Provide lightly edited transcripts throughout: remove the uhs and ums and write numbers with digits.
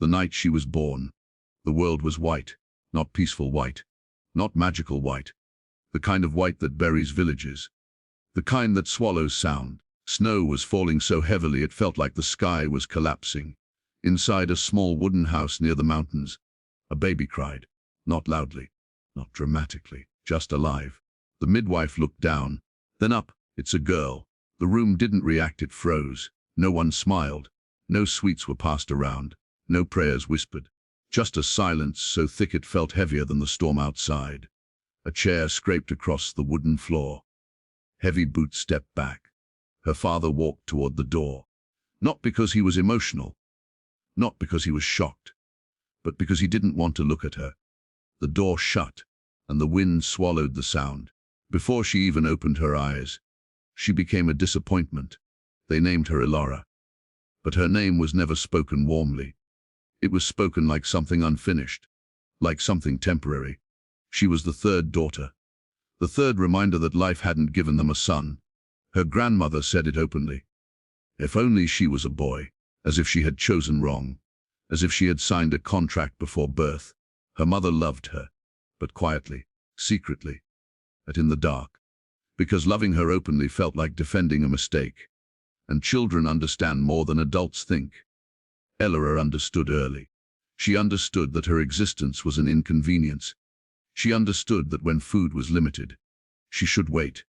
The night she was born. The world was white, not peaceful white, not magical white, the kind of white that buries villages, the kind that swallows sound. Snow was falling so heavily it felt like the sky was collapsing. Inside a small wooden house near the mountains, a baby cried, not loudly, not dramatically, just alive. The midwife looked down, then up. It's a girl. The room didn't react, it froze. No one smiled. No sweets were passed around. No prayers whispered. Just a silence so thick it felt heavier than the storm outside. A chair scraped across the wooden floor. Heavy boots stepped back. Her father walked toward the door. Not because he was emotional, not because he was shocked, but because he didn't want to look at her. The door shut, and the wind swallowed the sound. Before she even opened her eyes, she became a disappointment. They named her Elara. But her name was never spoken warmly. It was spoken like something unfinished, like something temporary. She was the third daughter, the third reminder that life hadn't given them a son. Her grandmother said it openly. If only she was a boy, as if she had chosen wrong, as if she had signed a contract before birth. Her mother loved her, but quietly, secretly, and in the dark, because loving her openly felt like defending a mistake. And children understand more than adults think. Elara understood early. She understood that her existence was an inconvenience. She understood that when food was limited, she should wait.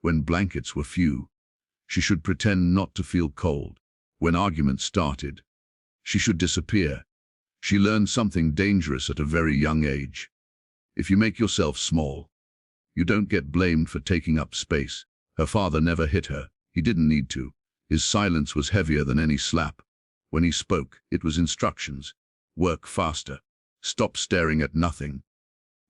When blankets were few, she should pretend not to feel cold. When arguments started, she should disappear. She learned something dangerous at a very young age. If you make yourself small, you don't get blamed for taking up space. Her father never hit her. He didn't need to. His silence was heavier than any slap. When he spoke, it was instructions. Work faster. Stop staring at nothing.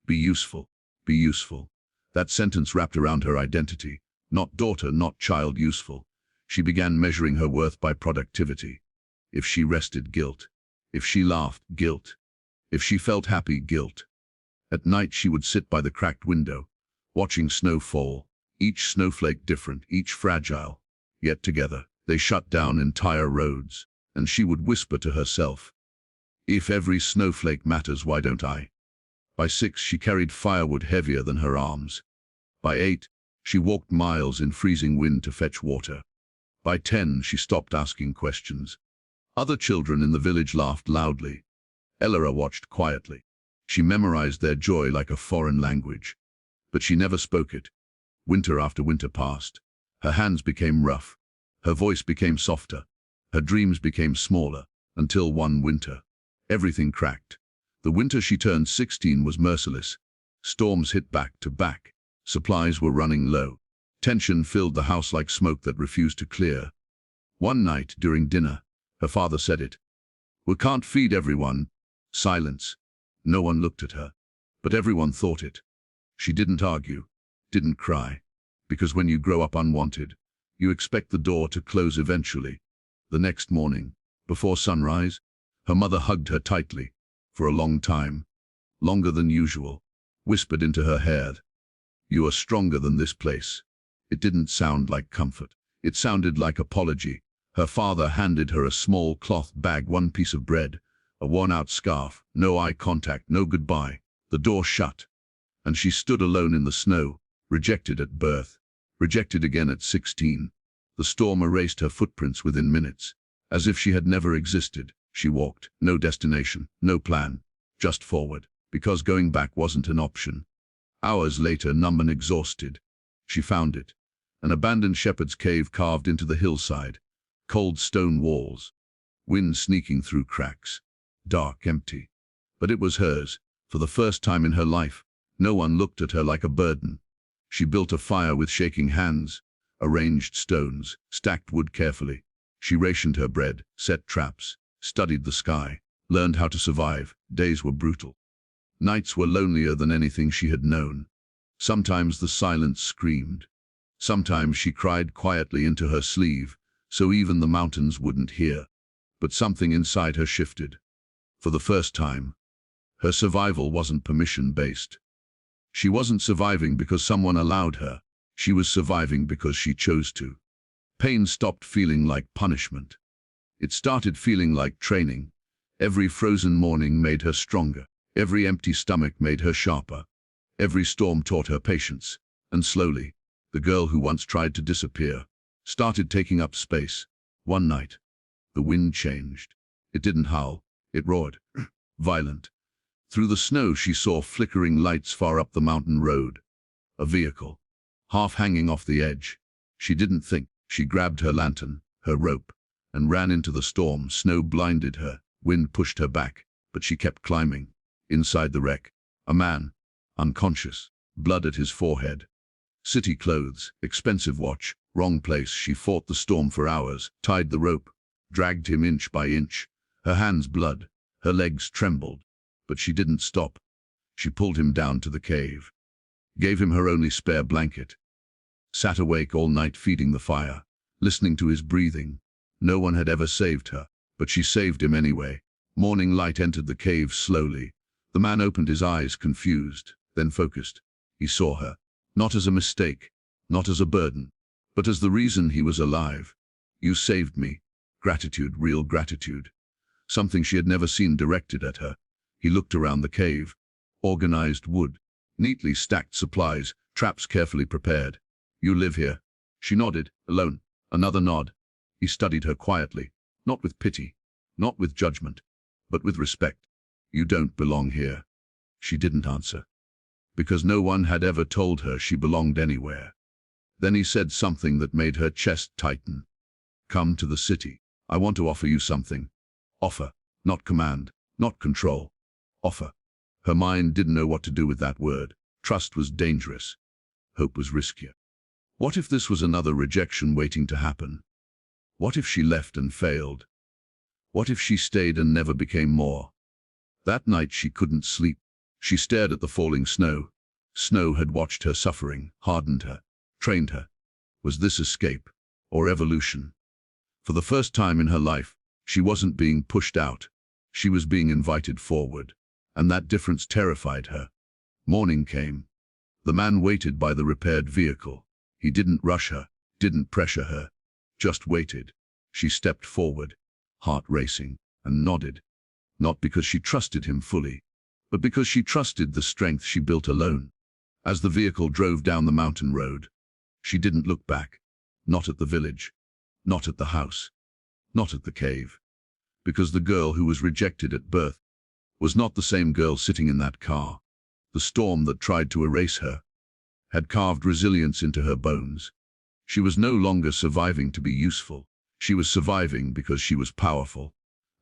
Be useful. Be useful. That sentence wrapped around her identity. Not daughter, not child, useful. She began measuring her worth by productivity. If she rested, guilt. If she laughed, guilt. If she felt happy, guilt. At night she would sit by the cracked window, watching snow fall, each snowflake different, each fragile. Yet together, they shut down entire roads, and she would whisper to herself, if every snowflake matters, why don't I? By 6, she carried firewood heavier than her arms. By 8, she walked miles in freezing wind to fetch water. By 10, she stopped asking questions. Other children in the village laughed loudly. Elara watched quietly. She memorized their joy like a foreign language. But she never spoke it. Winter after winter passed. Her hands became rough. Her voice became softer. Her dreams became smaller, until one winter, everything cracked. The winter she turned 16 was merciless. Storms hit back to back. Supplies were running low. Tension filled the house like smoke that refused to clear. One night, during dinner, her father said it. We can't feed everyone. Silence. No one looked at her, but everyone thought it. She didn't argue, didn't cry, because when you grow up unwanted, you expect the door to close eventually. The next morning, before sunrise, her mother hugged her tightly, for a long time, longer than usual, whispered into her hair, "You are stronger than this place." It didn't sound like comfort. It sounded like apology. Her father handed her a small cloth bag, one piece of bread, a worn-out scarf, no eye contact, no goodbye. The door shut, and she stood alone in the snow, rejected at birth, rejected again at 16. The storm erased her footprints within minutes. As if she had never existed, she walked, no destination, no plan, just forward, because going back wasn't an option. Hours later, numb and exhausted, she found it. An abandoned shepherd's cave carved into the hillside, cold stone walls, wind sneaking through cracks, dark, empty. But it was hers, for the first time in her life. No one looked at her like a burden. She built a fire with shaking hands, arranged stones, stacked wood carefully. She rationed her bread, set traps, studied the sky, learned how to survive. Days were brutal. Nights were lonelier than anything she had known. Sometimes the silence screamed. Sometimes she cried quietly into her sleeve, so even the mountains wouldn't hear. But something inside her shifted. For the first time, her survival wasn't permission-based. She wasn't surviving because someone allowed her. She was surviving because she chose to. Pain stopped feeling like punishment. It started feeling like training. Every frozen morning made her stronger. Every empty stomach made her sharper. Every storm taught her patience. And slowly, the girl who once tried to disappear started taking up space. One night, the wind changed. It didn't howl, it roared, violent. Through the snow she saw flickering lights far up the mountain road. A vehicle, half hanging off the edge. She didn't think. She grabbed her lantern, her rope, and ran into the storm. Snow blinded her, wind pushed her back, but she kept climbing. Inside the wreck, a man, unconscious, blood at his forehead. City clothes, expensive watch, wrong place. She fought the storm for hours, tied the rope, dragged him inch by inch. Her hands blood, her legs trembled, but she didn't stop. She pulled him down to the cave, gave him her only spare blanket, sat awake all night feeding the fire, listening to his breathing. No one had ever saved her, but she saved him anyway. Morning light entered the cave slowly. The man opened his eyes, confused, then focused. He saw her, not as a mistake, not as a burden, but as the reason he was alive. You saved me. Gratitude, real gratitude. Something she had never seen directed at her. He looked around the cave. Organized wood, neatly stacked supplies, traps carefully prepared. You live here? She nodded, alone. Another nod. He studied her quietly, not with pity, not with judgment, but with respect. You don't belong here. She didn't answer, because no one had ever told her she belonged anywhere. Then he said something that made her chest tighten. Come to the city. I want to offer you something. Offer, not command, not control. Offer. Her mind didn't know what to do with that word. Trust was dangerous. Hope was riskier. What if this was another rejection waiting to happen? What if she left and failed? What if she stayed and never became more? That night she couldn't sleep. She stared at the falling snow. Snow had watched her suffering, hardened her, trained her. Was this escape or evolution? For the first time in her life, she wasn't being pushed out. She was being invited forward, and that difference terrified her. Morning came. The man waited by the repaired vehicle. He didn't rush her, didn't pressure her, just waited. She stepped forward, heart racing, and nodded. Not because she trusted him fully, but because she trusted the strength she built alone. As the vehicle drove down the mountain road, she didn't look back. Not at the village, not at the house, not at the cave. Because the girl who was rejected at birth was not the same girl sitting in that car. The storm that tried to erase her had carved resilience into her bones. She was no longer surviving to be useful. She was surviving because she was powerful.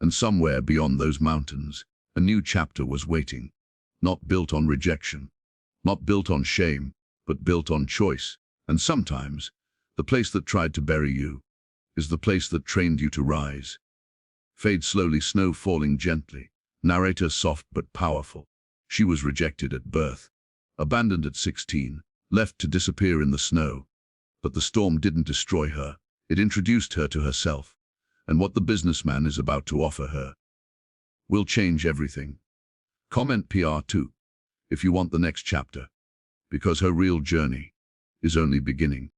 And somewhere beyond those mountains, a new chapter was waiting. Not built on rejection, not built on shame, but built on choice. And sometimes, the place that tried to bury you is the place that trained you to rise. Fade slowly, snow falling gently. Narrator soft but powerful. She was rejected at birth, abandoned at 16, left to disappear in the snow. But the storm didn't destroy her. It introduced her to herself. And what the businessman is about to offer her will change everything. Comment PR2 if you want the next chapter, because her real journey is only beginning.